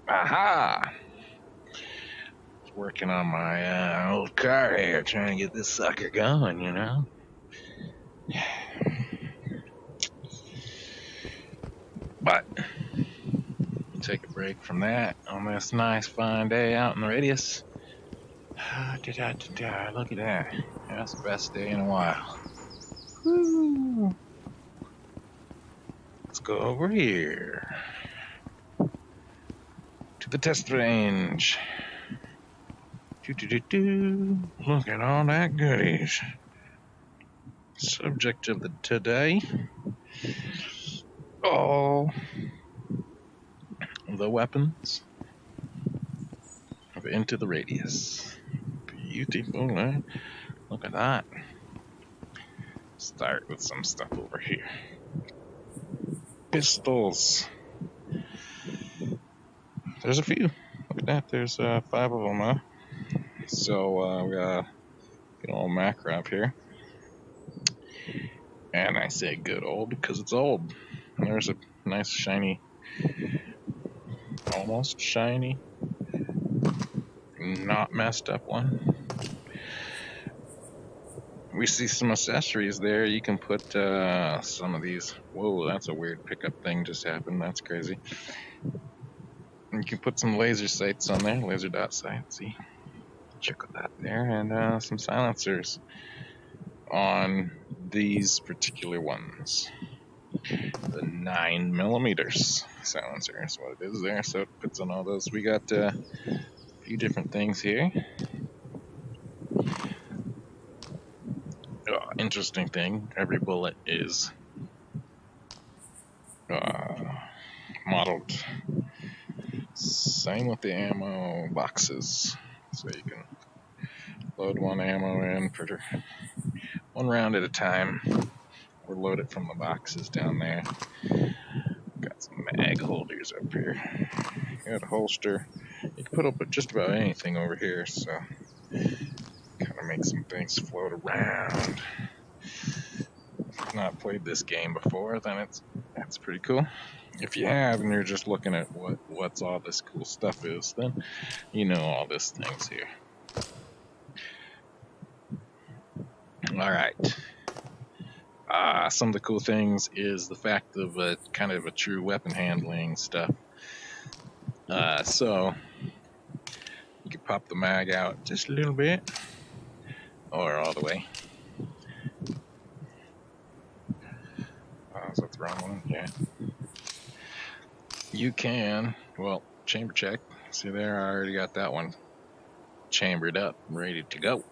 Aha! Working on my old car here, trying to get this sucker going, you know? But, take a break from that on this nice fine day out in the radius. Look at that. That's the best day in a while. Woo! Let's go over here to the test range. Look at all that goodies. Subject of the today. All the weapons of Into the Radius. Beautiful, eh? Look at that. Start with some stuff over here. Pistols. There's a few. Look at that. There's 5 of them, huh? So we got a good old macro up here. And I say good old because it's old. And there's a nice shiny, almost shiny, not messed up one. We see some accessories there. You can put some of these. Whoa, that's a weird pickup thing just happened. That's crazy. You can put some laser sights on there, laser dot sights. See, check that there, and some silencers on these particular ones. The 9mm silencer is what it is there. So it puts on all those. We got a few different things here. Interesting thing, every bullet is modeled. Same with the ammo boxes. So you can load one ammo in for 1 round at a time, or load it from the boxes down there. Got some mag holders up here. Got a holster. You can put up just about anything over here, so kind of make some things float around. If you've not played this game before, then that's pretty cool. If you have and you're just looking at what's all this cool stuff is, then you know all this things here. Alright. Some of the cool things is the fact of kind of a true weapon handling stuff. So you can pop the mag out just a little bit, or all the way. Is that the wrong one? Yeah. You can, well, chamber check. See there, I already got that one chambered up, ready to go.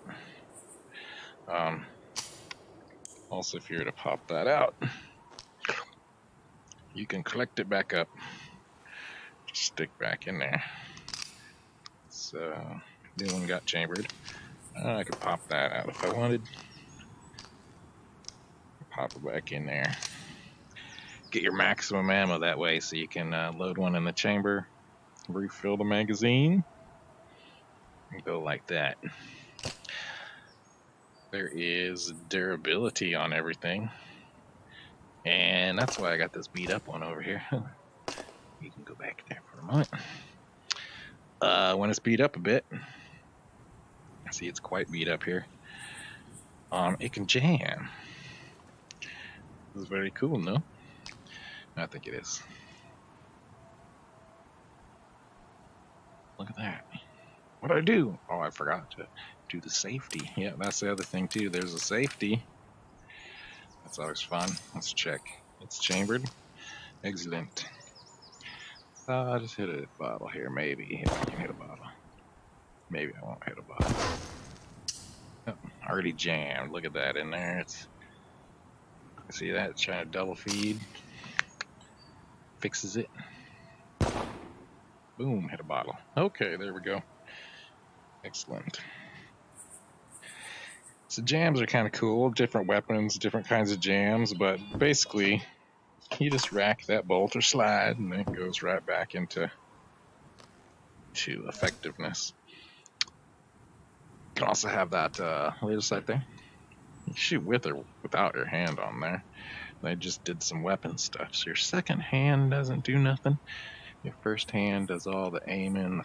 Also, if you were to pop that out, you can collect it back up. Just stick back in there. So, new one got chambered. I could pop that out if I wanted. Pop it back in there. Get your maximum ammo that way, so you can load one in the chamber, refill the magazine, and go like that. There is durability on everything, and that's why I got this beat up one over here. You can go back there for a moment. When it's beat up a bit, see it's quite beat up here, it can jam. This is very cool, no? I think it is. Look at that. What did I do? Oh, I forgot to do the safety. Yeah, that's the other thing too. There's a safety. That's always fun. Let's check. It's chambered. Excellent. I'll just hit a bottle here. Maybe I can hit a bottle. Maybe I won't hit a bottle. Oh, already jammed. Look at that in there. See that? It's trying to double feed. Fixes it. Boom, hit a bottle. Okay, there we go. Excellent. So jams are kind of cool. Different weapons, different kinds of jams, but basically you just rack that bolt or slide and then it goes right back into effectiveness. You can also have that laser sight there. You shoot with or without your hand on there. They just did some weapon stuff. So your second hand doesn't do nothing. Your first hand does all the aiming.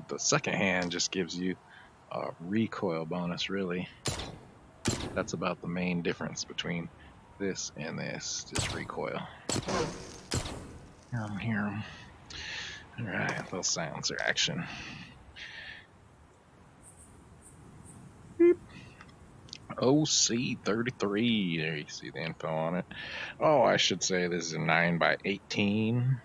The second hand just gives you a recoil bonus, really. That's about the main difference between this and this, just recoil. Hear 'em. Alright, little silencer action. Beep. OC33, there you see the info on it. Oh, I should say this is a 9x18.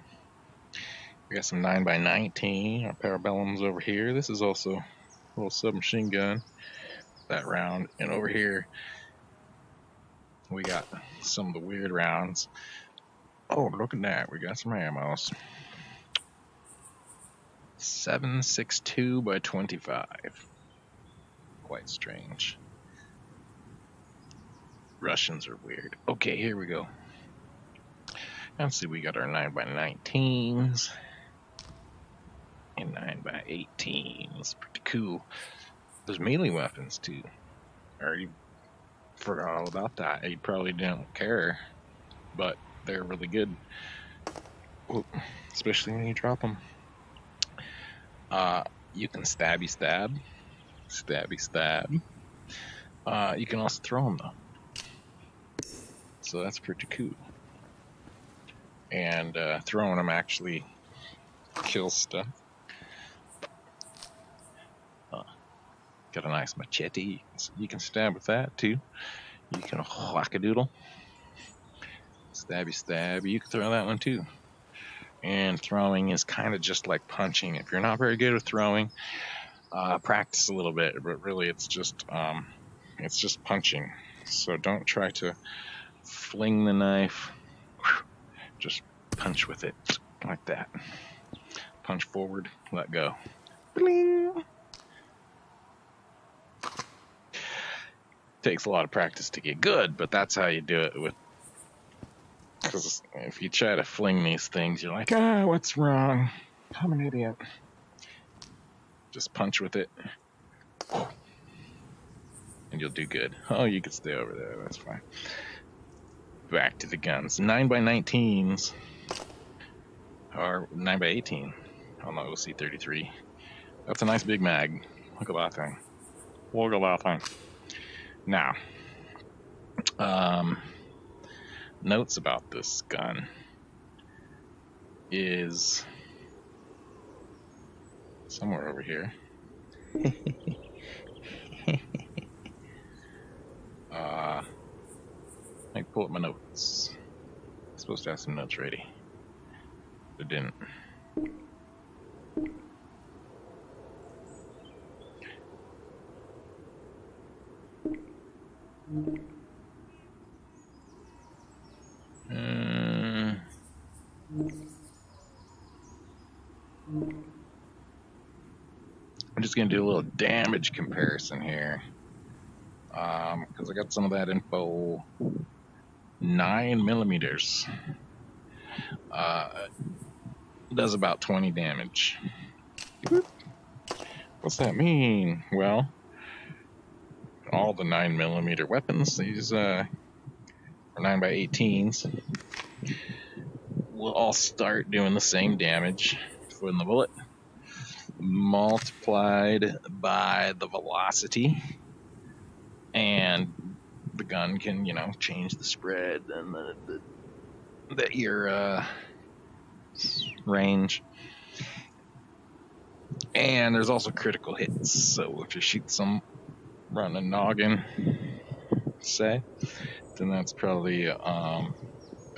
We got some 9x19. Our parabellums over here. This is also a little submachine gun. That round. And over here, we got some of the weird rounds. Oh, look at that. We got some ammos. 7.62 by 25. Quite strange. Russians are weird. Okay, here we go. Let's see, we got our 9x19s and 9x18s. Pretty cool. There's melee weapons too. I already forgot all about that. You probably don't care, but they're really good. Ooh, especially when you drop them. You can stabby stab. You can also throw them though. So that's pretty cool. And throwing them actually kills stuff. Got a nice machete. You can stab with that too. You can whack-a-doodle. Stabby. You can throw that one too. And throwing is kind of just like punching. If you're not very good with throwing, practice a little bit. But really, it's just punching. So don't try to fling the knife. Just punch with it like that. Punch forward, let go. Bling. Takes a lot of practice to get good, but that's how you do it. Because if you try to fling these things, you're like, what's wrong? I'm an idiot. Just punch with it, and you'll do good. Oh, you can stay over there. That's fine. Back to the guns. 9x19s. Or 9x18 on the OC33. That's a nice big mag. Look at that thing. Now, notes about this gun is somewhere over here. I pull up my notes. I'm supposed to have some notes ready. But didn't. I'm just going to do a little damage comparison here. Because I got some of that info. 9mm. Does about 20 damage. What's that mean? Well, all the 9mm weapons, these are 9x18s, will all start doing the same damage when the bullet multiplied by the velocity, and the gun can, change the spread and your range. And there's also critical hits. So if you shoot some running a noggin, say, then that's probably a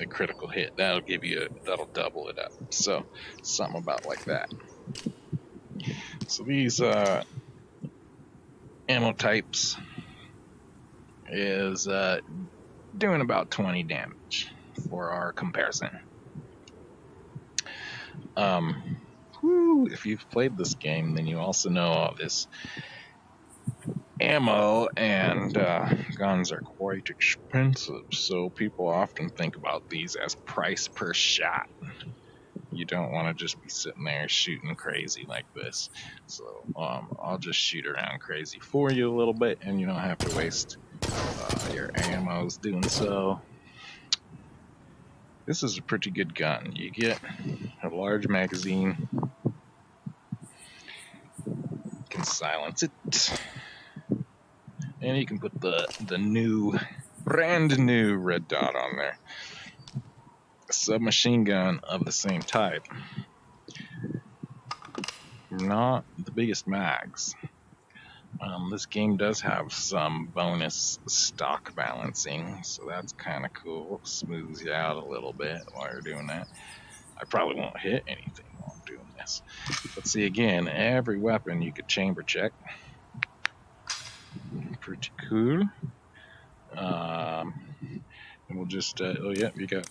critical hit. That'll double it up. So something about like that. So these ammo types is doing about 20 damage for our comparison. If you've played this game, then you also know this ammo and guns are quite expensive, so people often think about these as price per shot. You don't want to just be sitting there shooting crazy like this. So I'll just shoot around crazy for you a little bit, and you don't have to waste your ammos doing so. This is a pretty good gun. You get a large magazine. You can silence it. And you can put the new, brand new red dot on there. A submachine gun of the same type. Not the biggest mags. This game does have some bonus stock balancing, so that's kind of cool. Smooths you out a little bit while you're doing that. I probably won't hit anything while I'm doing this. But see, again, every weapon you could chamber check. Pretty cool. And we'll just, oh yeah, you got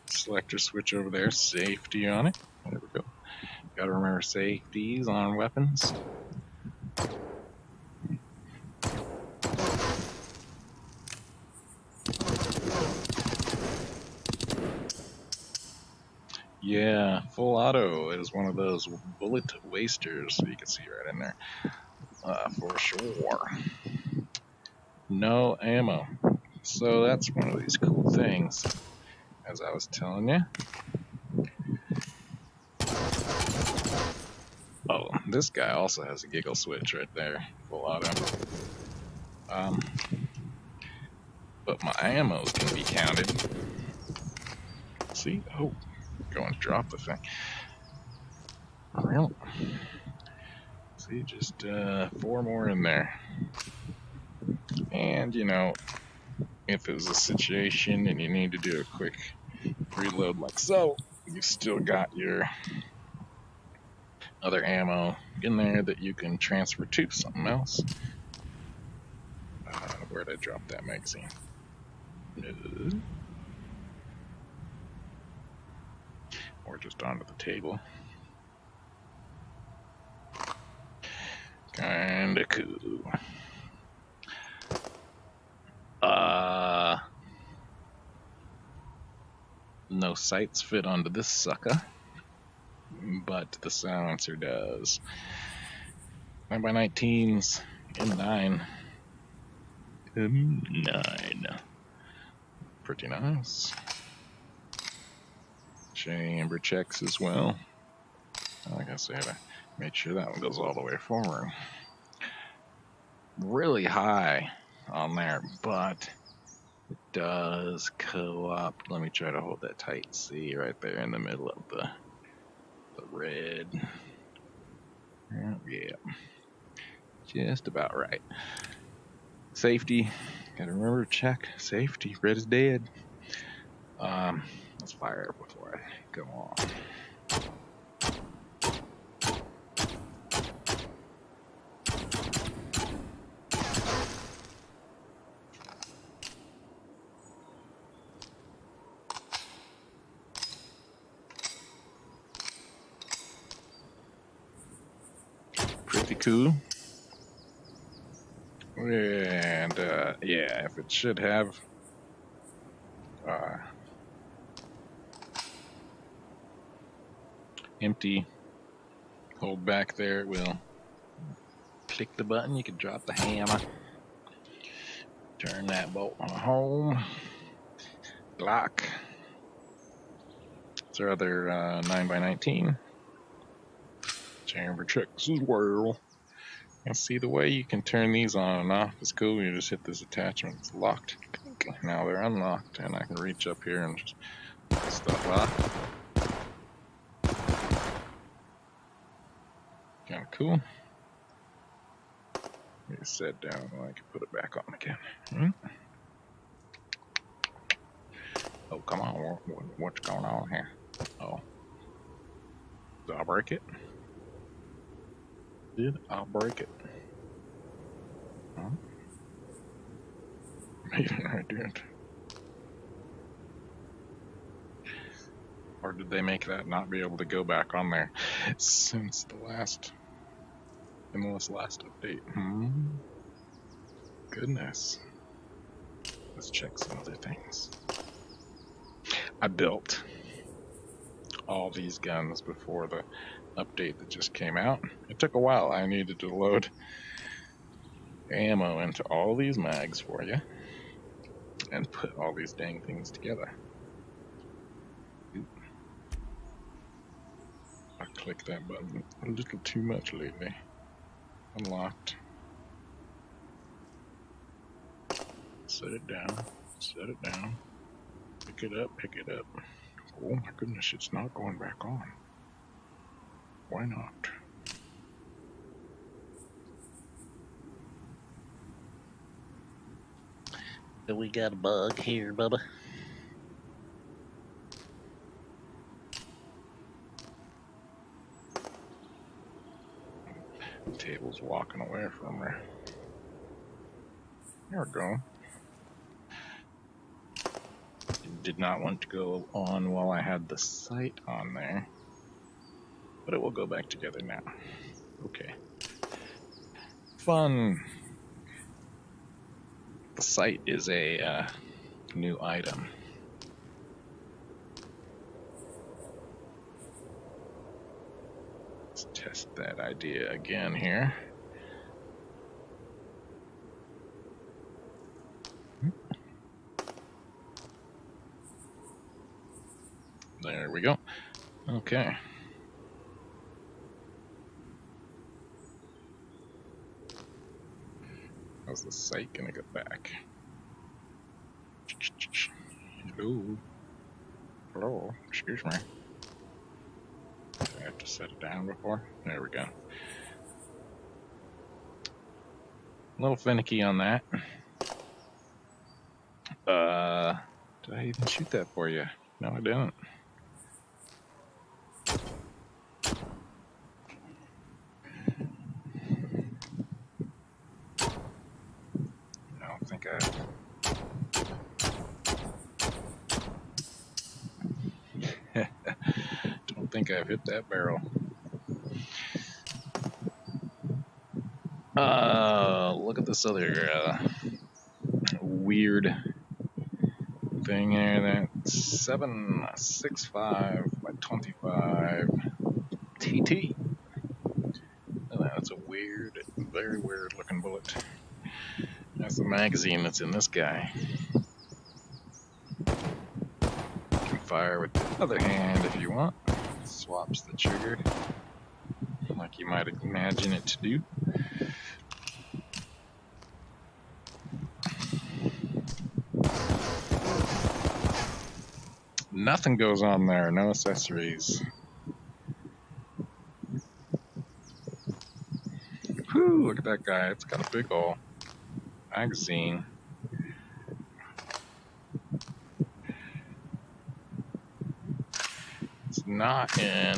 selector switch over there, safety on it. There we go. Gotta remember safeties on weapons. Yeah, full auto is one of those bullet wasters, so you can see right in there, for sure. No ammo. So that's one of these cool things, as I was telling you. Oh, this guy also has a giggle switch right there, full auto. But my ammos can be counted. See? Oh, go and drop the thing. Well, see, just 4 more in there. And, you know, if it was a situation and you need to do a quick reload like so, you've still got your other ammo in there that you can transfer to something else. Where'd I drop that magazine? Or just onto the table. Kinda cool. No sights fit onto this sucker, but the silencer does. 9x19s, M9. M9. Pretty nice. Chamber checks as well. Like I said, I made sure that one goes all the way forward. Really high on there, but it does co-op. Let me try to hold that tight. See, right there in the middle of the red. Yeah, just about right. Safety, gotta remember to check safety. Red is dead. Let's fire before I go on. Pretty cool. And yeah, if it should have empty, hold back there, it will click the button. You can drop the hammer, turn that bolt on home, lock. It's our other 9x19 chamber checks as well. And see, the way you can turn these on and off is cool. You just hit this attachment, it's locked. Now they're unlocked, and I can reach up here and just pull stuff off. Kind of cool. Let me set down and I can put it back on again. Oh, come on. What's going on here? Oh. Did I break it? Did I break it? Huh? Maybe I didn't. Or did they make that not be able to go back on there since the last, in this last update? Goodness. Let's check some other things. I built all these guns before the update that just came out. It took a while. I needed to load ammo into all these mags for you and put all these dang things together. I click that button a little too much lately. Unlocked. Set it down. Set it down. Pick it up. Pick it up. Oh my goodness, it's not going back on. Why not? So we got a bug here, Bubba. The table's walking away from me. There we go. Did not want to go on while I had the sight on there, but it will go back together now. Okay. Fun. The sight is a new item. Let's test that idea again here. There we go. Okay. How's the sight gonna get back? Hello. Hello. Excuse me. I have to set it down before. There we go. A little finicky on that. Did I even shoot that for you? No, I didn't. I don't think don't think I've hit that barrel. Look at this other weird thing here. That's 7.65 by 25 TT. Oh, that's a weird, very weird looking bullet. That's the magazine that's in this guy. You can fire with the other hand if you want. Swaps the trigger like you might imagine it to do. Nothing goes on there, no accessories. Whew, look at that guy, it's got a big ol' magazine. It's not in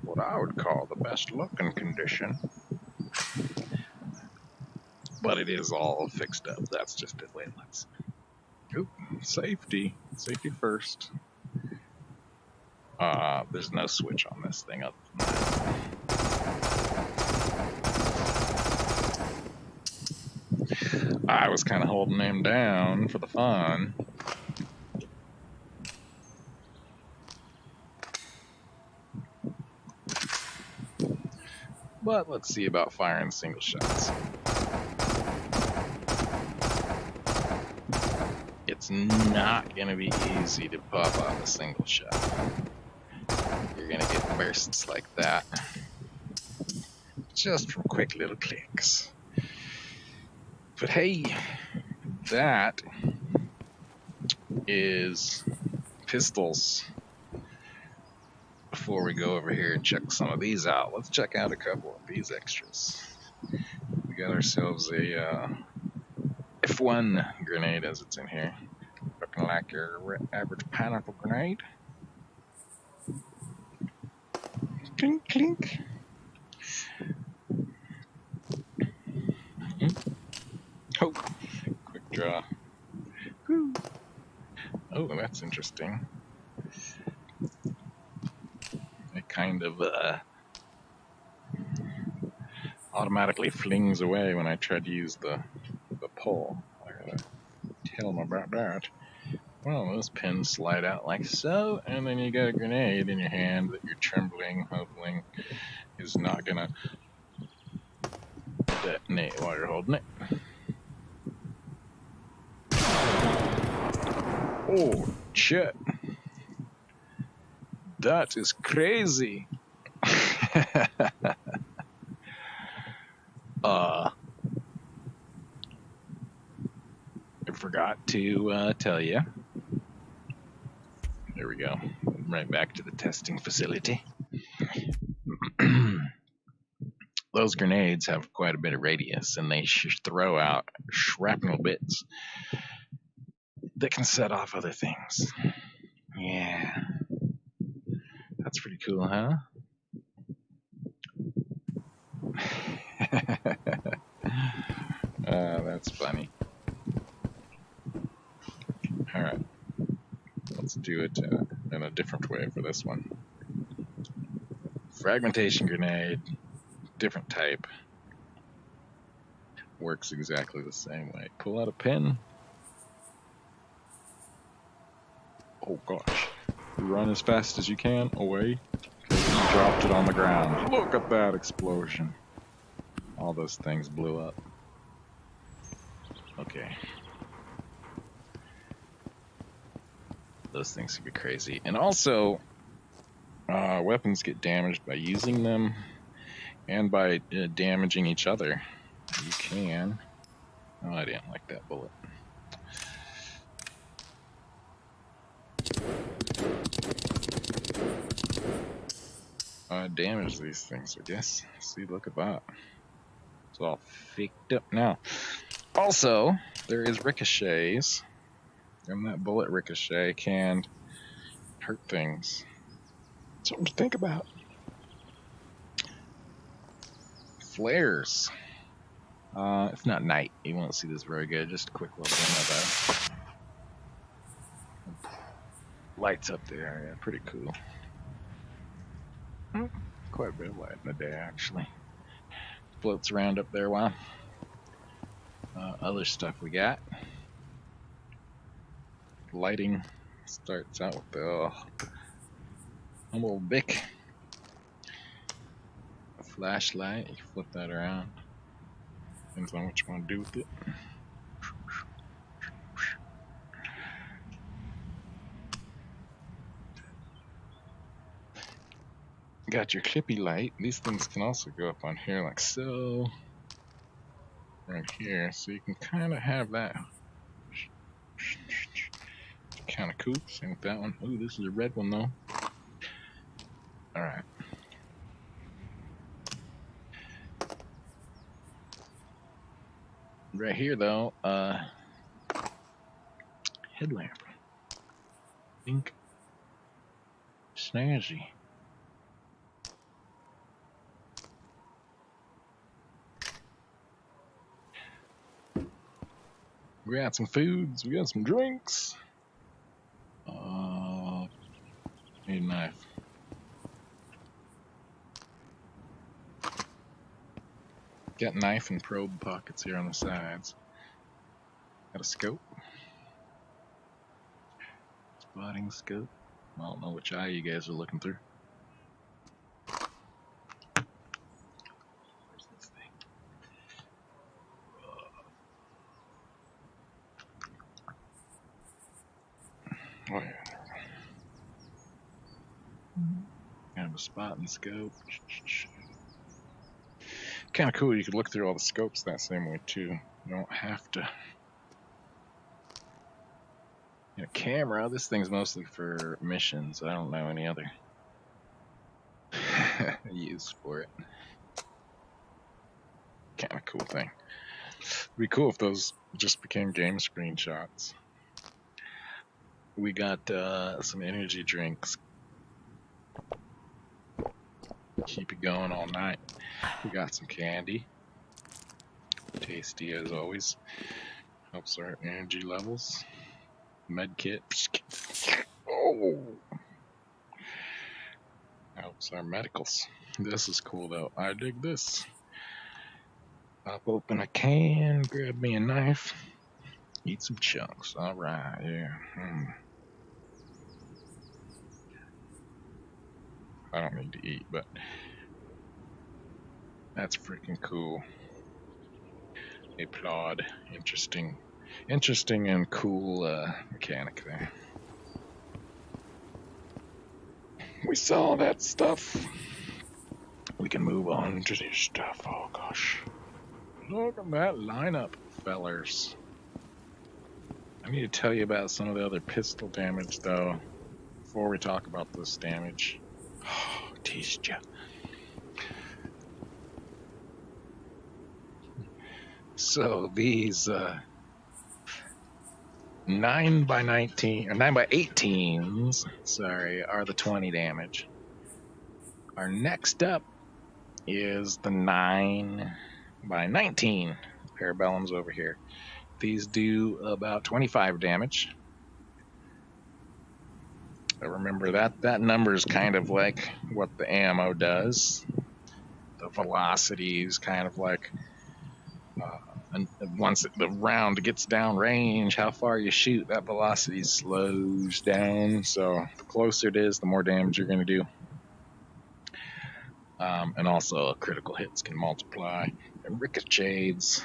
what I would call the best looking condition, but it is all fixed up. That's just it. Wait, let's. Oop, safety first. There's no switch on this thing other than that. I was kind of holding him down for the fun. But let's see about firing single shots. It's not going to be easy to pop off a single shot. You're going to get bursts like that, just from quick little clicks. But hey, that is pistols. Before we go over here and check some of these out, let's check out a couple of these extras. We got ourselves a F1 grenade, as it's in here. Looking like your average pineapple grenade. Clink, clink. Oh, quick draw. Woo. Oh, that's interesting. It kind of automatically flings away when I try to use the pull. I gotta tell them about that. Well, those pins slide out like so, and then you got a grenade in your hand that you're trembling, hoping is not gonna detonate while you're holding it. Oh, shit. That is crazy. I forgot to tell you. There we go. Right back to the testing facility. Those grenades have quite a bit of radius, and they throw out shrapnel bits that can set off other things. Yeah. That's pretty cool, huh? That's funny. Alright. Let's do it in a different way for this one. Fragmentation grenade, different type. Works exactly the same way. Pull out a pin. Oh gosh. Run as fast as you can away. You dropped it on the ground. Look at that explosion. All those things blew up. Okay. Those things can be crazy. And also, weapons get damaged by using them and by damaging each other. You can. Oh, I didn't like that bullet. Damage these things, I guess. See, look at that. It's all faked up now. Also, there is ricochets, and that bullet ricochet can hurt things. Something to think about. Flares. It's not night. You won't see this very good. Just a quick little demo though. Lights up the area. Pretty cool. Quite a bit of light in the day, actually. Floats around up there a while. Other stuff we got. Lighting starts out with the little Bic. A flashlight. You flip that around. Depends on what you want to do with it. Got your clippy light. These things can also go up on here like so. Right here. So you can kind of have that. Kind of cool. Same with that one. Ooh, this is a red one though. Alright. Right here though, headlamp. Pink. Snazzy. We got some foods, we got some drinks. Need a knife. Got knife and probe pockets here on the sides. Got a scope. Spotting scope. I don't know which eye you guys are looking through. Where's this thing? Oh yeah. Kind of a spotting scope. Kind of cool. You could look through all the scopes that same way too. You don't have to. A camera. This thing's mostly for missions. I don't know any other use for it. Kind of cool thing. It'd be cool if those just became game screenshots. We got some energy drinks. Keep it going all night. We got some candy. Tasty as always. Helps our energy levels. Med kit. Oh! Helps our medicals. This is cool though. I dig this. Pop open a can, grab me a knife, eat some chunks. Alright, yeah. I don't need to eat, but that's freaking cool. Applaud. Interesting and cool mechanic there. we saw that stuff. We can move on to this stuff. Oh gosh. Look at that lineup, fellers. I need to tell you about some of the other pistol damage, though, before we talk about this damage. Oh, teased ya. So these 9 by 19 or 9 by 18s, sorry, are the 20 damage. Our next up is the 9 by 19 parabellums over here. These do about 25 damage. Remember that number is kind of like what the ammo does. The velocity is kind of like and once the round gets down range, how far you shoot, that velocity slows down. So the closer it is, the more damage you're going to do. And also critical hits can multiply. And ricochets.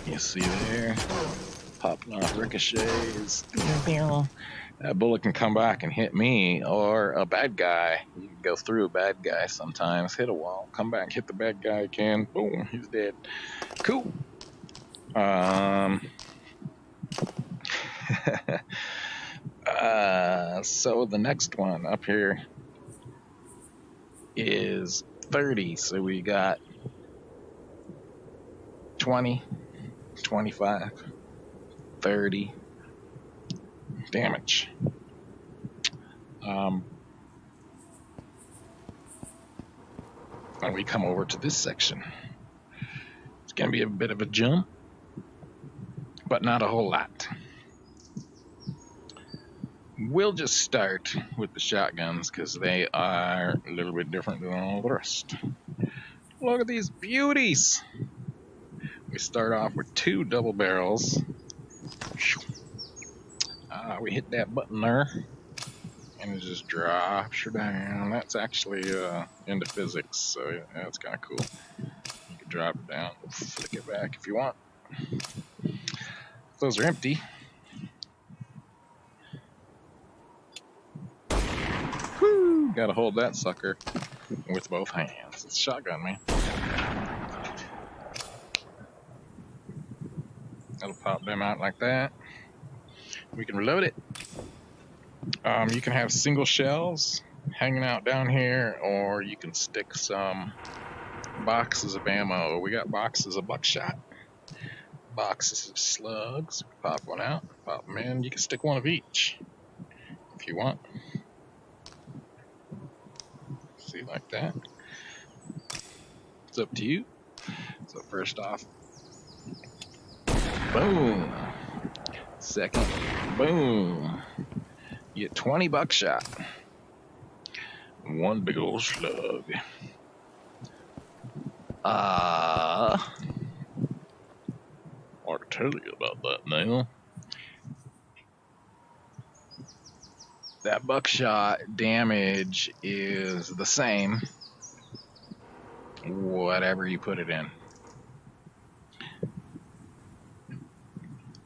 You see there, popping off ricochets. That bullet can come back and hit me or a bad guy. You can go through a bad guy sometimes, hit a wall, come back, hit the bad guy again. Boom, he's dead. Cool. So the next one up here is 30. So we got 20, 25, 30 damage. When we come over to this section, it's going to be a bit of a jump, but not a whole lot. We'll just start with the shotguns because they are a little bit different than all the rest. Look at these beauties. We start off with 2 double barrels. We hit that button there, and it just drops her down. That's actually into physics, so yeah, that's kind of cool. You can drop it down, flick it back if you want. Those are empty. Woo! Gotta hold that sucker with both hands. It's a shotgun, man. That'll pop them out like that. We can reload it. You can have single shells hanging out down here, or you can stick some boxes of ammo. We got boxes of buckshot, boxes of slugs. Pop one out, pop them in. You can stick one of each if you want. See, like that. It's up to you. So first off, boom. Second, boom. You get 20 buckshot. One big old slug. I'll tell you about that now. That buckshot damage is the same, whatever you put it in.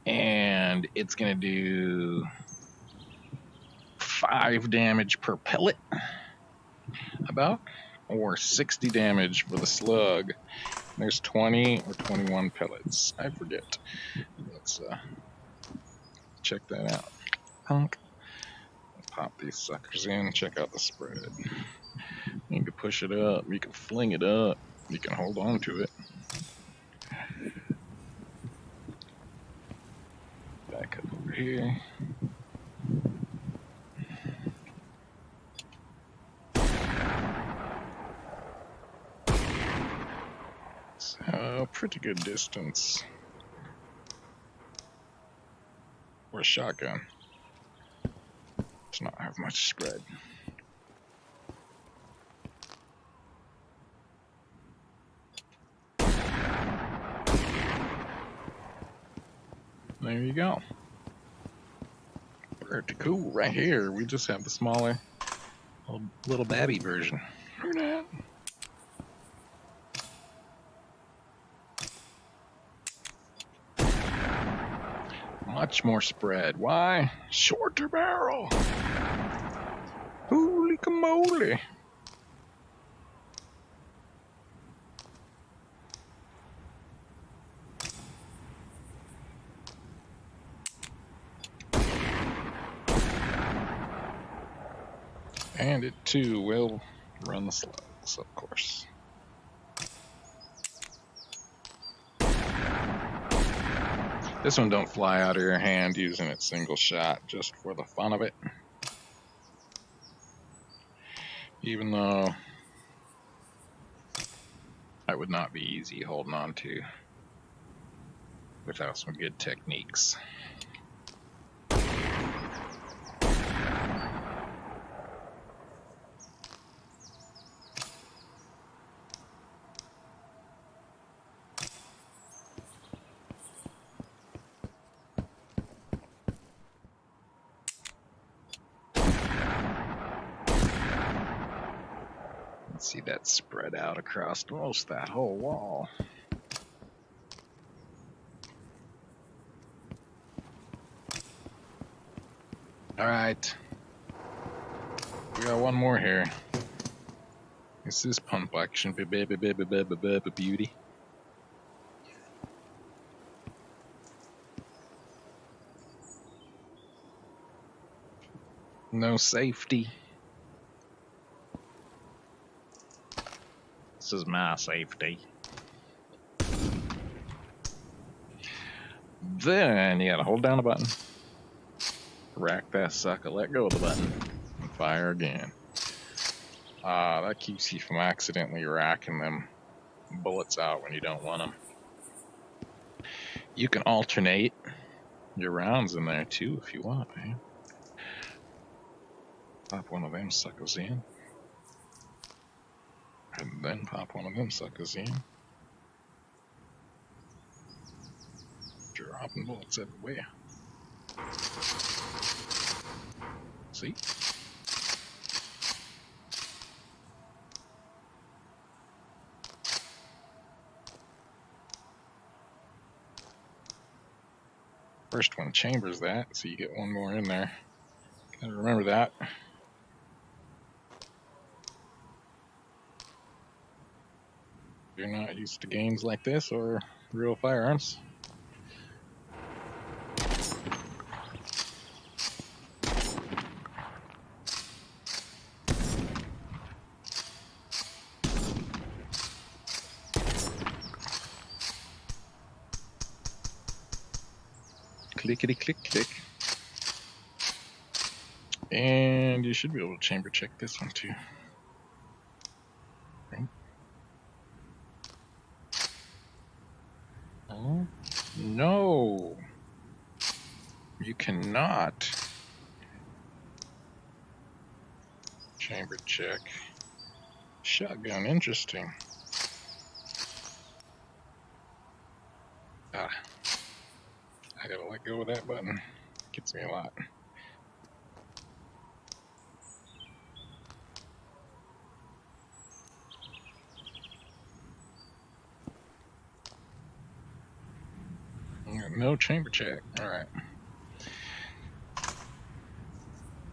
And it's going to do 5 damage per pellet, about, or 60 damage for the slug. There's 20 or 21 pellets. I forget. Let's check that out. Punk. Pop these suckers in. Check out the spread. You can push it up. You can fling it up. You can hold on to it. Back up over here. So, pretty good distance for a shotgun. Does not have much spread. There you go. Pretty cool. Right here, we just have the smaller little babby version. Hear that? Much more spread. Why? Shorter barrel. Holy camoly. And it too will run the slugs, of course. This one don't fly out of your hand using it single shot just for the fun of it. Even though that would not be easy holding on to without some good techniques. See that spread out across most that whole wall. Alright. We got one more here. This is pump action, baby beauty. No safety. This is my safety. Then you gotta hold down the button. Rack that sucker, let go of the button, and fire again. That keeps you from accidentally racking them bullets out when you don't want them. You can alternate your rounds in there too if you want, man. Pop one of them suckers in. And then pop one of them suckers in. Dropping bullets everywhere. See? First one chambers that, so you get one more in there. Gotta remember that. If you're not used to games like this or real firearms. Clickety click click. And you should be able to chamber check this one too. Right. Oh, no. You cannot chamber check. Shotgun, interesting. I gotta let go of that button. Gets me a lot. No chamber check. Alright.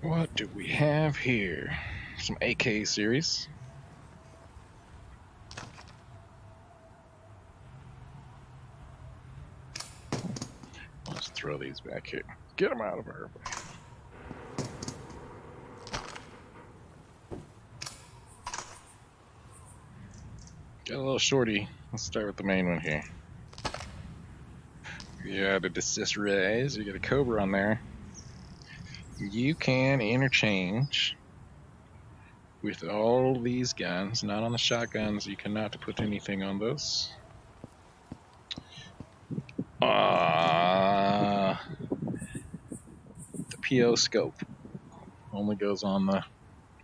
What do we have here? Some AK series. Let's throw these back here. Get them out of our way. Got a little shorty. Let's start with the main one here. Yeah, the accessorize. You get a Cobra on there. You can interchange with all these guns. Not on the shotguns. You cannot put anything on those. The PO scope only goes on the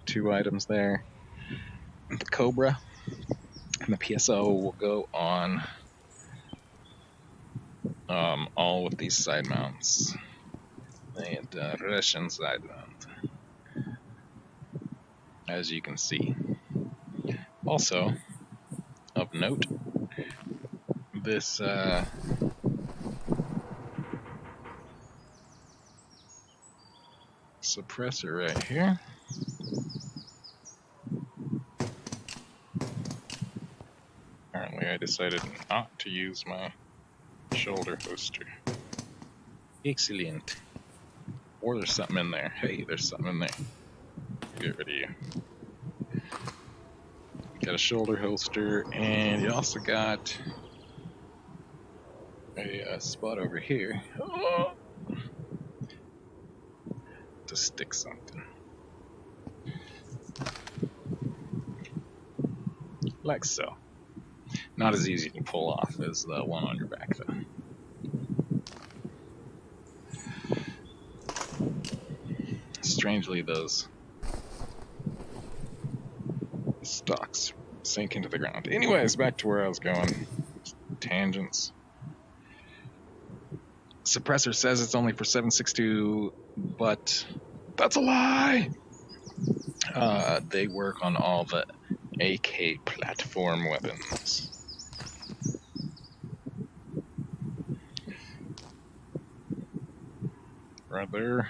two items there. The Cobra and the PSO will go on all with these side mounts. And Russian side mount, as you can see. Also, of note, this suppressor right here. Apparently I decided not to use my shoulder holster. Excellent. Or there's something in there. Hey, there's something in there. Get rid of you. Got a shoulder holster, and you also got a spot over here to stick something. Like so. Not as easy to pull off as the one on your back, though. Strangely, those stalks sink into the ground. Anyways, back to where I was going. Tangents. Suppressor says it's only for 7.62, but that's a lie! They work on all the AK platform weapons. Right there.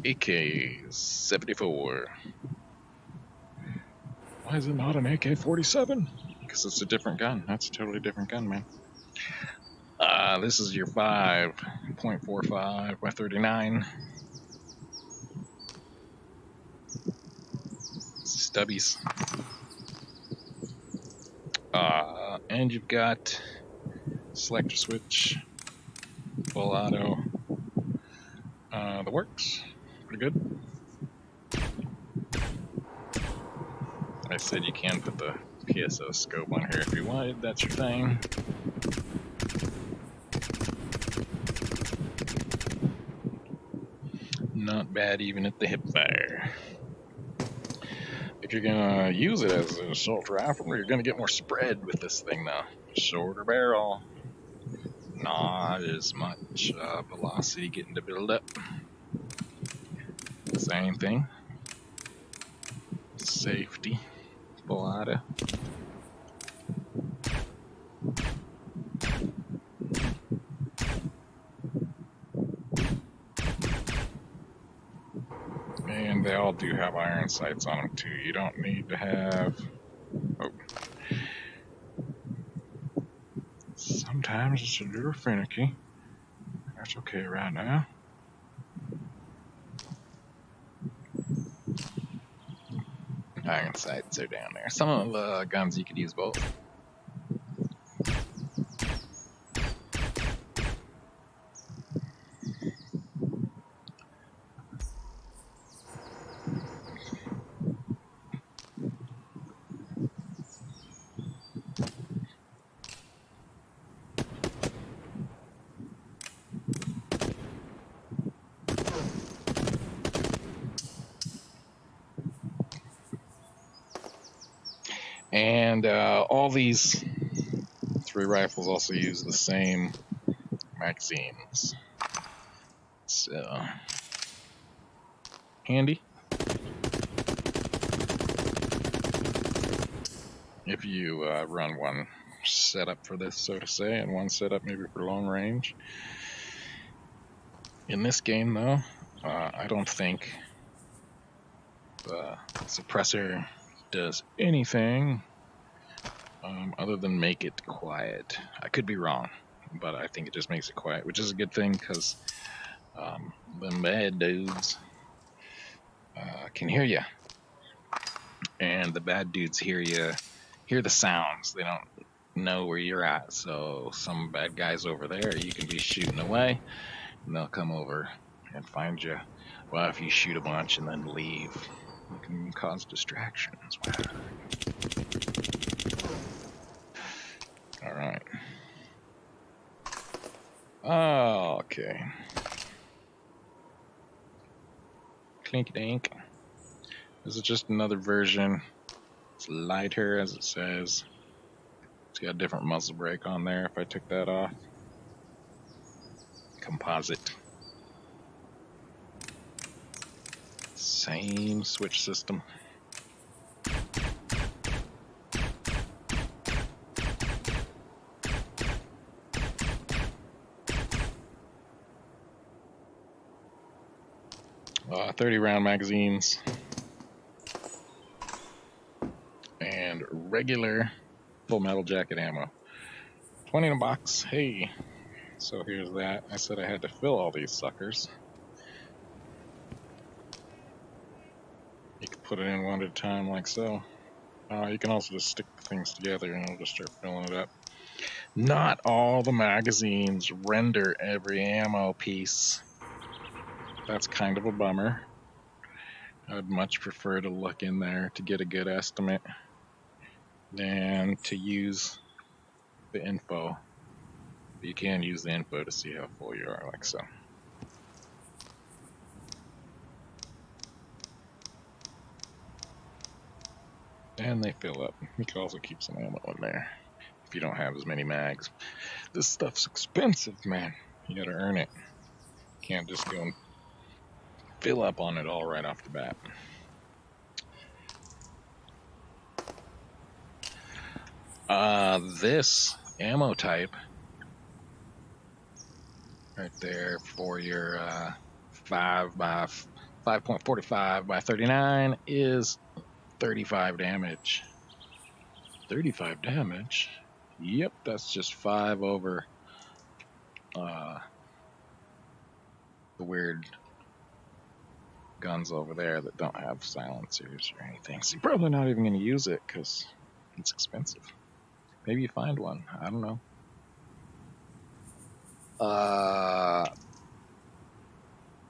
AK-74. Why is it not an AK-47? Because it's a different gun. That's a totally different gun, man. This is your 5.45 by 39. Stubbies. And you've got selector switch, full auto. The works. Pretty good. I said you can put the PSO scope on here if you wanted. That's your thing. Not bad even at the hip fire. If you're gonna use it as an assault rifle, you're gonna get more spread with this thing though. Shorter barrel. Not as much velocity getting to build up. Same thing. Safety. Full auto. And they all do have iron sights on them too. You don't need to have... Oh. Sometimes it's a little finicky. That's okay right now. Iron sights are down there. Some of the guns you could use both. And all these 3 rifles also use the same magazines. So, handy. If you run one setup for this, so to say, and one setup maybe for long range. In this game, though, I don't think the suppressor does anything other than make it quiet. I could be wrong, but I think it just makes it quiet, which is a good thing because them bad dudes can hear you, and the bad dudes hear the sounds. They don't know where you're at, so some bad guys over there you can be shooting away and they'll come over and find you. Well, if you shoot a bunch and then leave, you can cause distractions. All right. Oh, okay. Clinky dink. This is just another version. It's lighter, as it says. It's got a different muzzle brake on there if I took that off. Composite. Same switch system. 30 round magazines, and regular full metal jacket ammo. 20 in a box. Hey, so here's that. I said I had to fill all these suckers. You can put it in one at a time like so. You can also just stick the things together and it'll just start filling it up. Not all the magazines render every ammo piece. That's kind of a bummer. I'd much prefer to look in there to get a good estimate than to use the info. But you can use the info to see how full you are, like so. And they fill up. You can also keep some ammo in there if you don't have as many mags. This stuff's expensive, man. You gotta earn it. Can't just go and fill up on it all right off the bat. This ammo type right there for your 5 by 5.45 by 39 is 35 damage. 35 damage? Yep, that's just 5 over the weird guns over there that don't have silencers or anything. So you're probably not even going to use it because it's expensive. Maybe you find one. I don't know.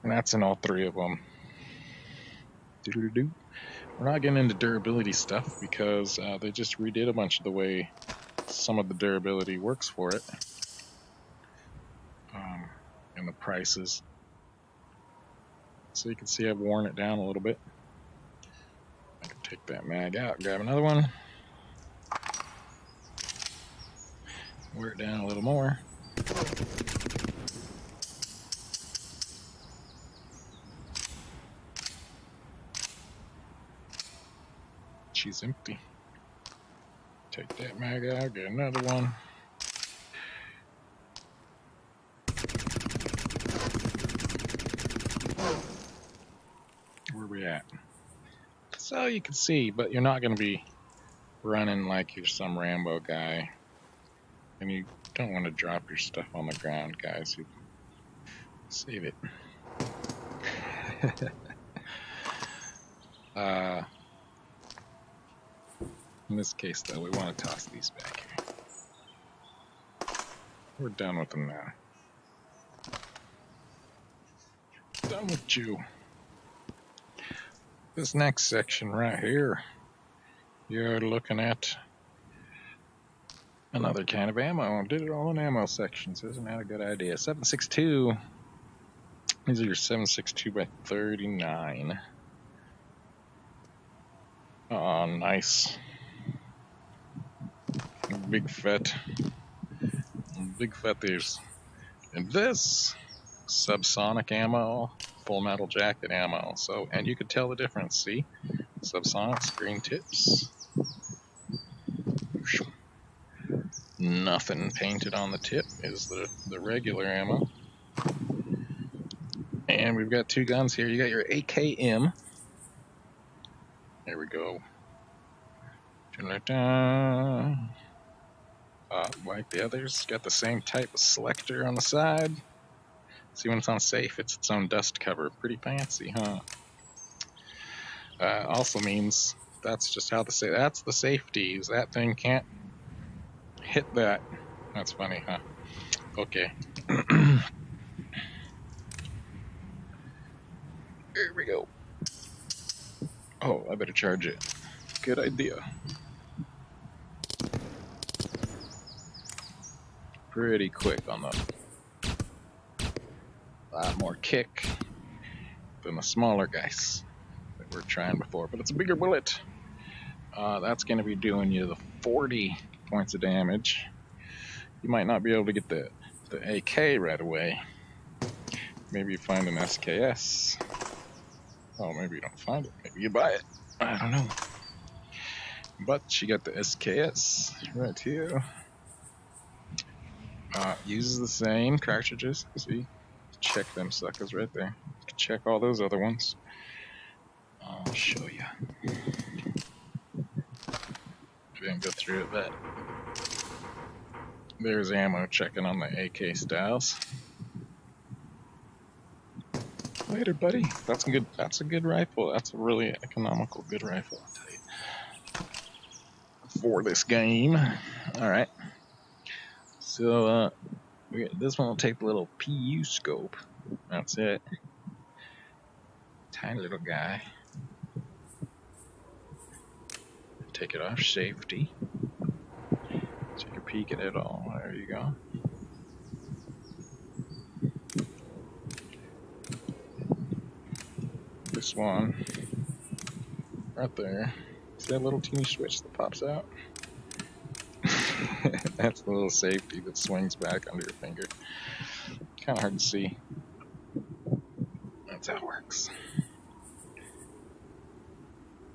And that's in all 3 of them. We're not getting into durability stuff because they just redid a bunch of the way some of the durability works for it. And the prices. So you can see I've worn it down a little bit. I can take that mag out, grab another one. Wear it down a little more. She's empty. Take that mag out, get another one. Where we at? So you can see, but you're not going to be running like you're some Rambo guy. And you don't want to drop your stuff on the ground, guys. You save it. In this case, though, we want to toss these back here. We're done with them now. Done with you. This next section right here, you're looking at another kind of ammo. I did it all in ammo sections. Isn't that a good idea? 7.62. These are your 7.62 by 39. Oh, nice. Big fat these. And this subsonic ammo, full metal jacket ammo. So, and you could tell the difference. See, subsonics, green tips. Nothing painted on the tip is the regular ammo. And we've got 2 guns here. You got your AKM. There we go. Like the others, got the same type of selector on the side. See, when it's on safe, it's its own dust cover. Pretty fancy, huh? Also means that's just how that's the safeties. That thing can't hit that. That's funny, huh? Okay. Here we go. Oh, I better charge it. Good idea. Pretty quick on the... A lot more kick than the smaller guys that we're trying before. But it's a bigger bullet. That's going to be doing you the 40 points of damage. You might not be able to get the AK right away. Maybe you find an SKS. Oh, maybe you don't find it. Maybe you buy it. I don't know. But you got the SKS right here. Uses the same cartridges. See? Check them suckers right there. can check all those other ones. I'll show you. We didn't go through it, but there's ammo checking on the AK styles. Later, buddy. That's good. That's a good rifle. That's a really economical, good rifle, I'll tell you. For this game. All right. So this one will take the little PU scope. That's it. Tiny little guy. Take it off safety. Take a peek at it all. There you go. This one right there. See that little teeny switch that pops out? That's the little safety that swings back under your finger. Kind of hard to see. That's how it works.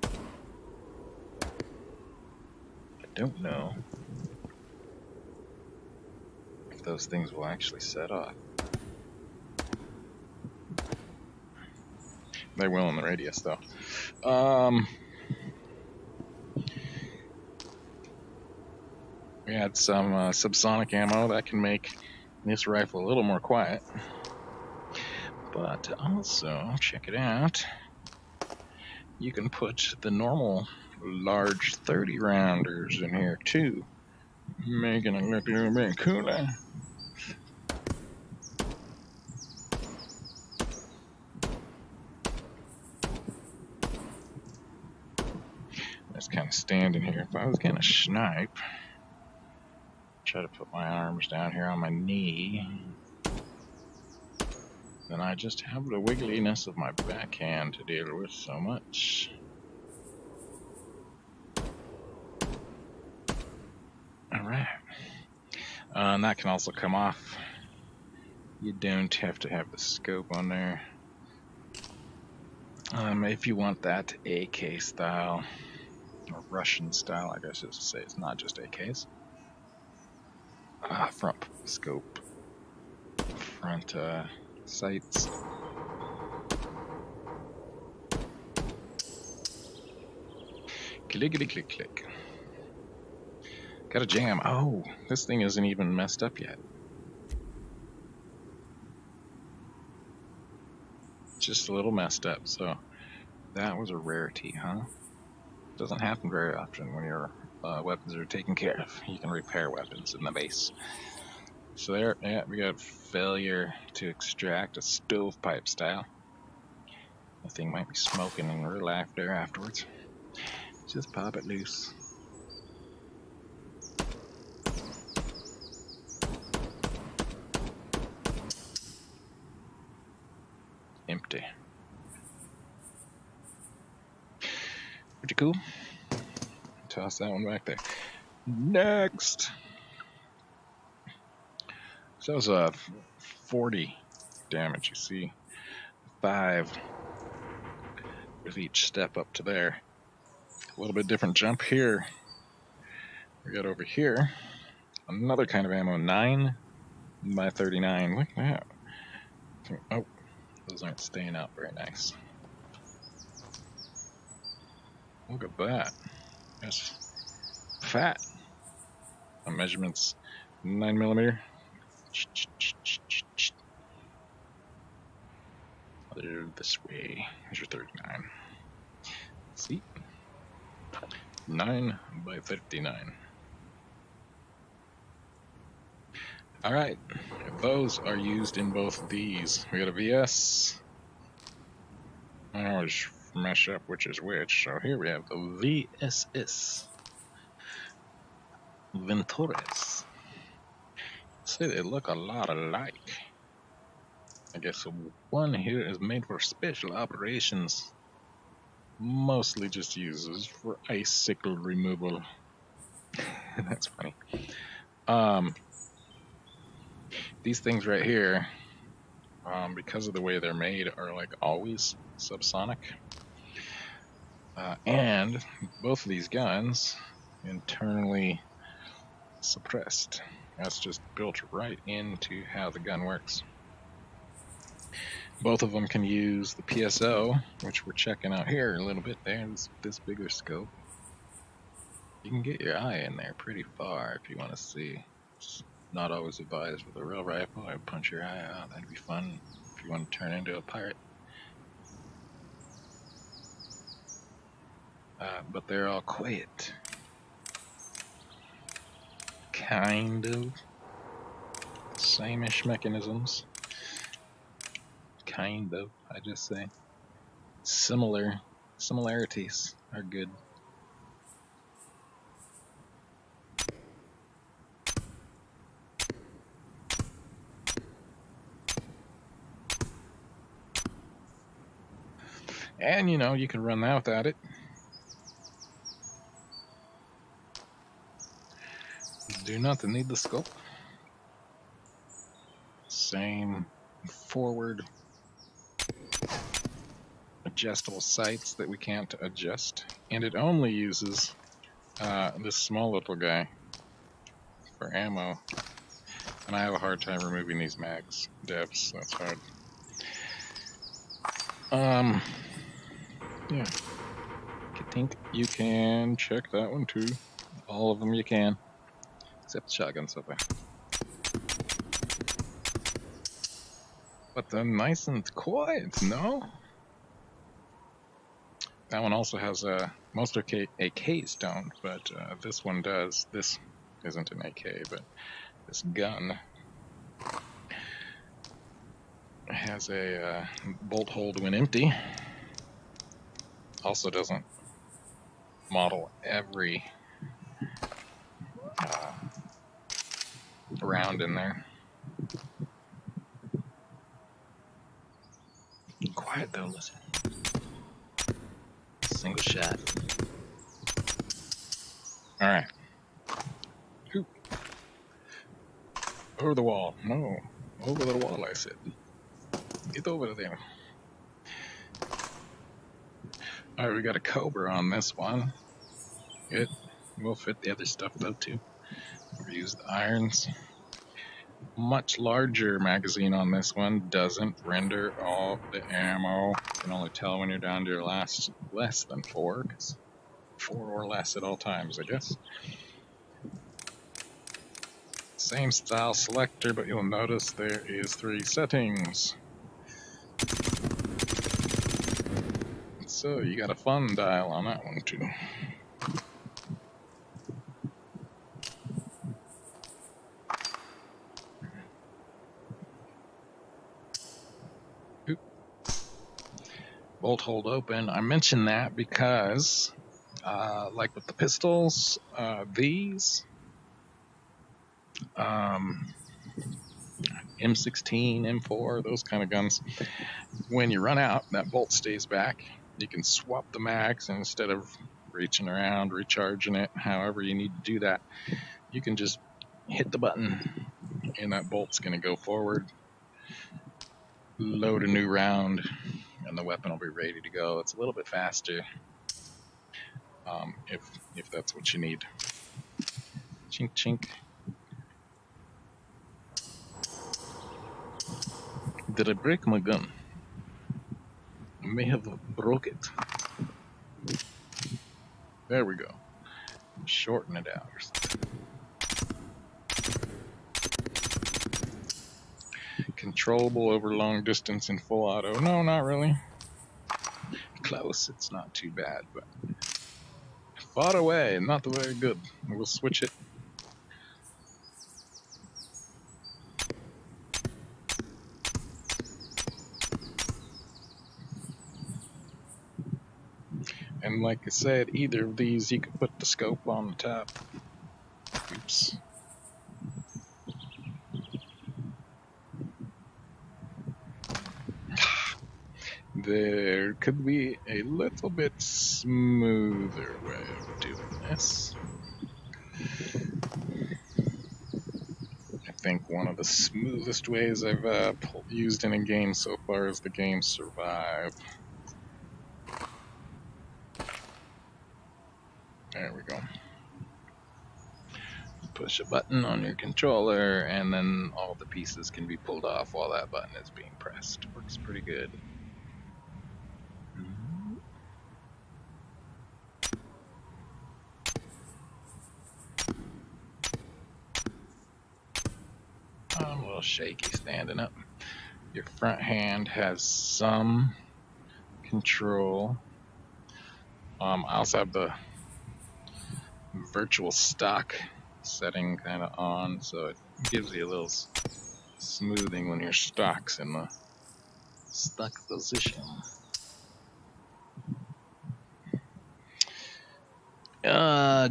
I don't know if those things will actually set off. They will in the radius, though. We had some subsonic ammo that can make this rifle a little more quiet. But also, check it out, you can put the normal large 30 rounders in here too, making it look a little bit cooler. Just kind of standing here. If I was gonna snipe, try to put my arms down here on my knee, then I just have the wiggliness of my backhand to deal with so much. Alright. And that can also come off. You don't have to have the scope on there. If you want that AK style, or Russian style, I guess is to say, it's not just AKs. Front scope, front sights. Clickety click click. Got a jam. Oh, this thing isn't even messed up yet. Just a little messed up, so that was a rarity, huh? Doesn't happen very often when your weapons are taken care of. You can repair weapons in the base. So there, yeah, we got failure to extract a stovepipe style. The thing might be smoking in real life there afterwards. Just pop it loose. Empty. Pretty cool. Toss that one back there. Next! So that was a 40 damage, you see. 5 with each step up to there. A little bit different jump here. We got over here another kind of ammo, 9 by 39. Look at that. Oh, those aren't staying out very nice. Look at that. That's fat. The measurements 9mm. Other this way. Here's your 39. See? 9 by 59. Alright, those are used in both of these. We got a VS. I always mess up which is which, so here we have the VSS. Ventures. See, they look a lot alike. I guess one here is made for special operations. Mostly just uses for icicle removal. That's funny. These things right here, because of the way they're made, are like always subsonic. And both of these guns internally suppressed. That's just built right into how the gun works. Both of them can use the PSO, which we're checking out here a little bit. There's this bigger scope. You can get your eye in there pretty far if you want to see. It's not always advised with a real rifle. I'd punch your eye out. That'd be fun if you want to turn into a pirate. But they're all quiet. Kind of. Same-ish mechanisms. Kind of, I just say. Similarities are good. And, you can run that without it. Do nothing, need the scope. Same forward adjustable sights that we can't adjust. And it only uses this small little guy for ammo. And I have a hard time removing these mags devs, that's hard. Yeah. I think you can check that one too. All of them you can. Except the shotgun so far. But they're nice and quiet, no? That one also has most AKs don't, but this one does. This isn't an AK, but this gun has a bolt hold when empty. Also doesn't model every round in there. Quiet though, listen. Single shot. Alright. Over the wall. No. Over the wall, I said. Get over there. Alright, we got a Cobra on this one. It will fit the other stuff though too. We'll use the irons. Much larger magazine on this one. Doesn't render all the ammo. You can only tell when you're down to your last less than 4, because 4 or less at all times, I guess. Same style selector, but you'll notice there is 3 settings. So you got a fun dial on that one too. Oop. Bolt hold open. I mentioned that because, like with the pistols, these M16, M4, those kind of guns, when you run out, that bolt stays back. You can swap the mags, and instead of reaching around, recharging it, however you need to do that, you can just hit the button, and that bolt's going to go forward, load a new round, and the weapon will be ready to go. It's a little bit faster, if that's what you need. Chink, chink. Did I break my gun? I may have broke it. There we go. Shorten it out or something. Controllable over long distance in full auto. No, not really. Close, it's not too bad, but far away, not very good. We'll switch it. And like I said, either of these, you could put the scope on the top. Oops. There could be a little bit smoother way of doing this. I think one of the smoothest ways I've used in a game so far is the game Survive. There we go. push a button on your controller, and then all the pieces can be pulled off while that button is being pressed. Works pretty good. I'm a little shaky standing up. Your front hand has some control. I also have the virtual stock setting kind of on, so it gives you a little smoothing when your stock's in the stuck position.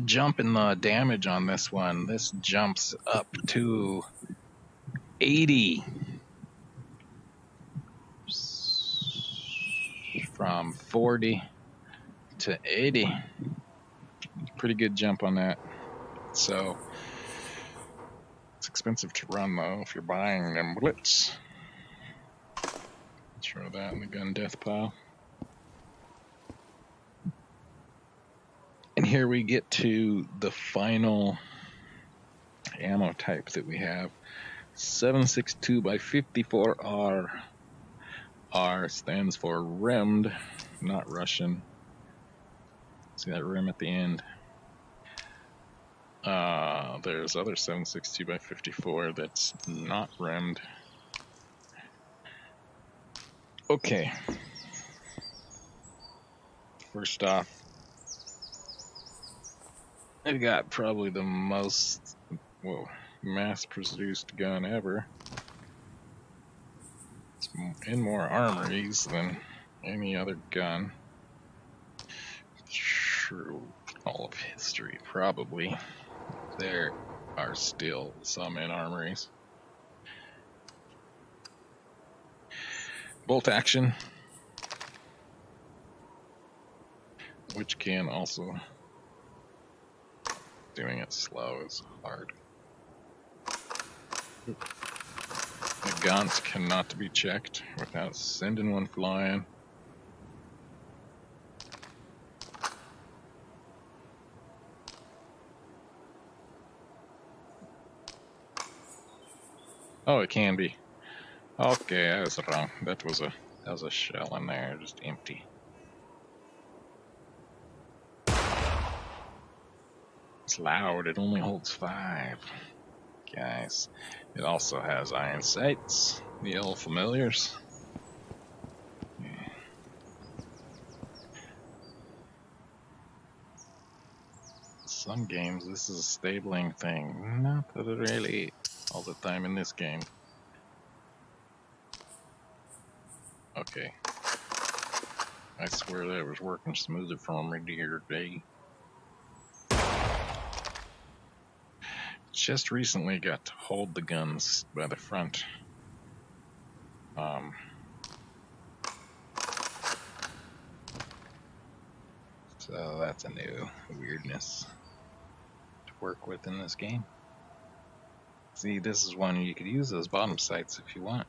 Jumping the damage on this one. This jumps up to 80 from 40 to 80. Pretty good jump on that. So it's expensive to run though if you're buying them bullets. Throw that in the gun death pile. And here we get to the final ammo type that we have. 7.62 by 54R. R stands for rimmed, not Russian. See that rim at the end? There's other 7.62 by 54 that's not rimmed. Okay. First off, I've got probably the most, mass-produced gun ever. It's in more armories than any other gun. Through all of history, probably. There are still some in armories. Bolt action, which can also, doing it slow is hard. The guns cannot be checked without sending one flying. Oh, it can be. Okay, I was wrong. That was a shell in there, just empty. It's loud. It only holds 5. Guys, it also has iron sights, the old familiars. Some games, this is a stabling thing. Not really all the time in this game. Okay. I swear that was working smoother for me the other day. Just recently got to hold the guns by the front. So that's a new weirdness to work with in this game. See, this is one you could use those bottom sights if you want.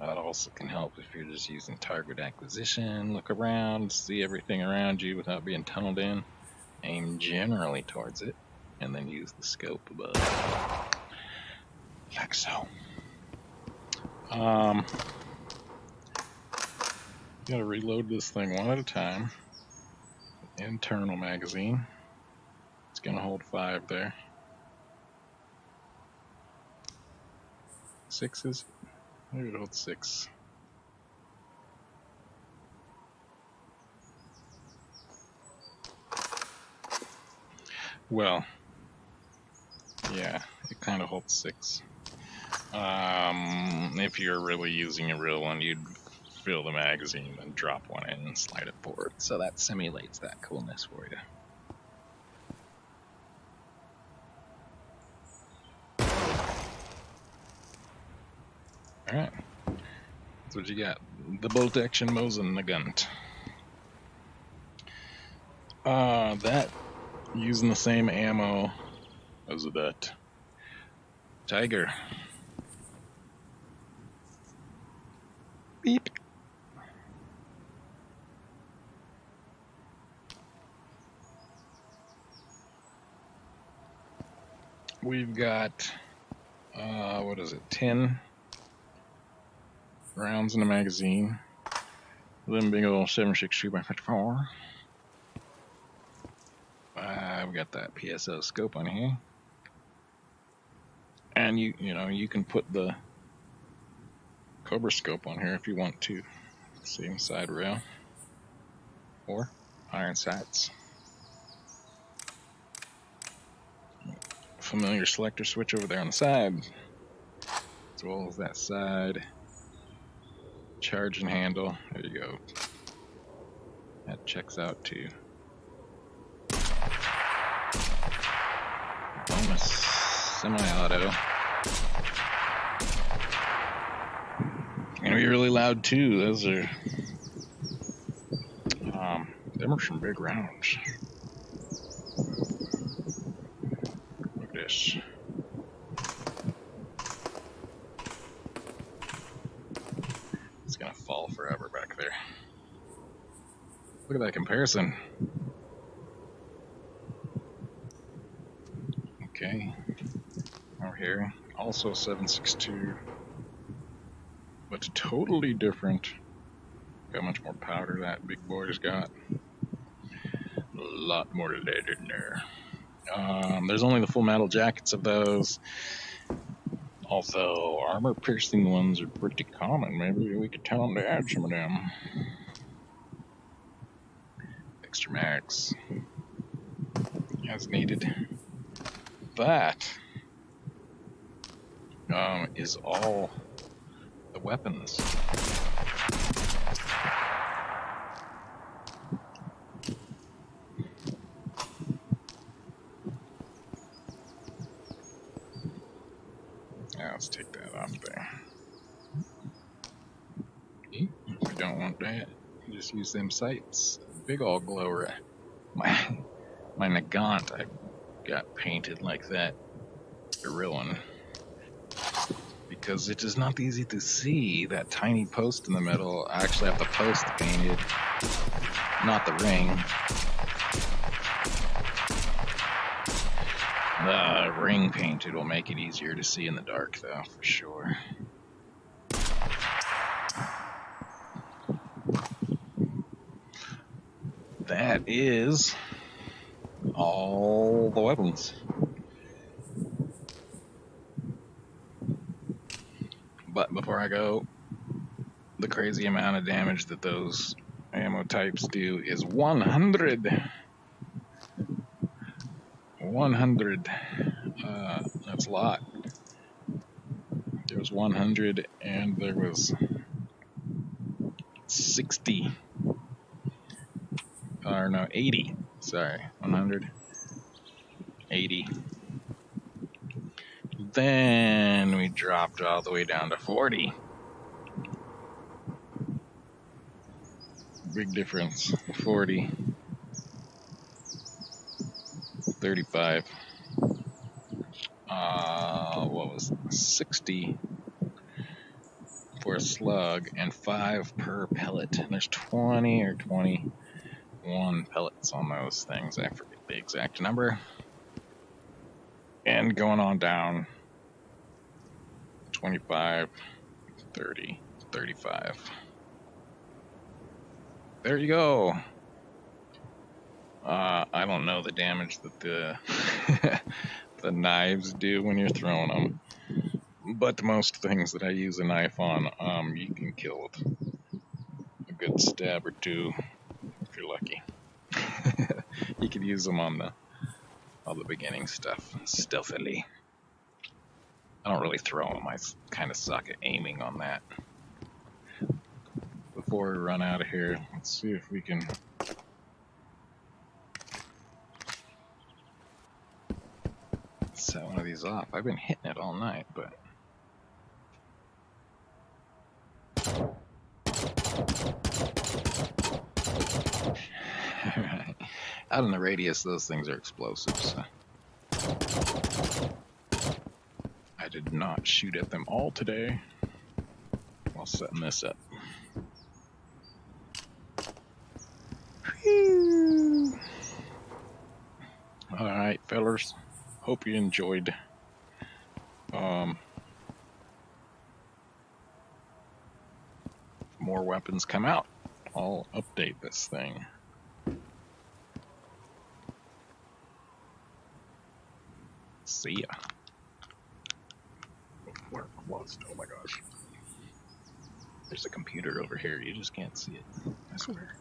That also can help if you're just using target acquisition, look around, see everything around you without being tunneled in, aim generally towards it, and then use the scope above. Like so. You gotta reload this thing one at a time. Internal magazine. It's gonna hold 5 there. 6s? Maybe it holds 6. Well, yeah, it kind of holds 6. If you're really using a real one, you'd fill the magazine and drop one in and slide it forward. So that simulates that coolness for you. Alright. That's what you got. The bolt action Mosin Nagant. That, using the same ammo as that Tiger. Beep. we've got, what is it, 10 rounds in the magazine. Then big old 7.62 by 54. I've got that PSO scope on here. And you can put the Cobra scope on here if you want to. Same side rail. Or iron sights. Familiar selector switch over there on the side. As well as that side charging handle. There you go. That checks out too. Bonus semi-auto. Gonna be really loud too. Those are them are some big rounds. Look at this. It's gonna fall forever back there. Look at that comparison. Okay. Over here, also 7.62, but totally different. Got much more powder that big boy's got. A lot more lead in there. There's only the full metal jackets of those. Although armor piercing ones are pretty common. Maybe we could tell them to add some of them. Extra max as needed. That is all the weapons. Now let's take that off there. If we don't want that, just use them sights. Big old glower. My Nagant I got painted like that. The real one. Because it is not easy to see that tiny post in the middle. I actually have the post painted, not the ring. The ring painted will make it easier to see in the dark, though, for sure. That is all the weapons. But before I go, the crazy amount of damage that those ammo types do is 100. 100. That's a lot. There was 100 and there was 60. Or no, 80. Sorry, 100. 80. Then we dropped all the way down to 40. Big difference. 40. 35. What was it? 60 for a slug and 5 per pellet. And there's 20 or 21 pellets on those things. I forget the exact number. And going on down 25, 30, 35. There you go. I don't know the damage that the the knives do when you're throwing them, but most things that I use a knife on, you can kill with a good stab or two if you're lucky. You could use them on all the beginning stuff stealthily. I don't really throw them. I kind of suck at aiming on that. Before we run out of here, let's see if we can set one of these off. I've been hitting it all night, but out in the radius, those things are explosive, so I did not shoot at them all today while setting this up. Alright, fellers. Hope you enjoyed more weapons come out, I'll update this thing. See ya. Where was? Oh my gosh. There's a computer over here. You just can't see it. I swear.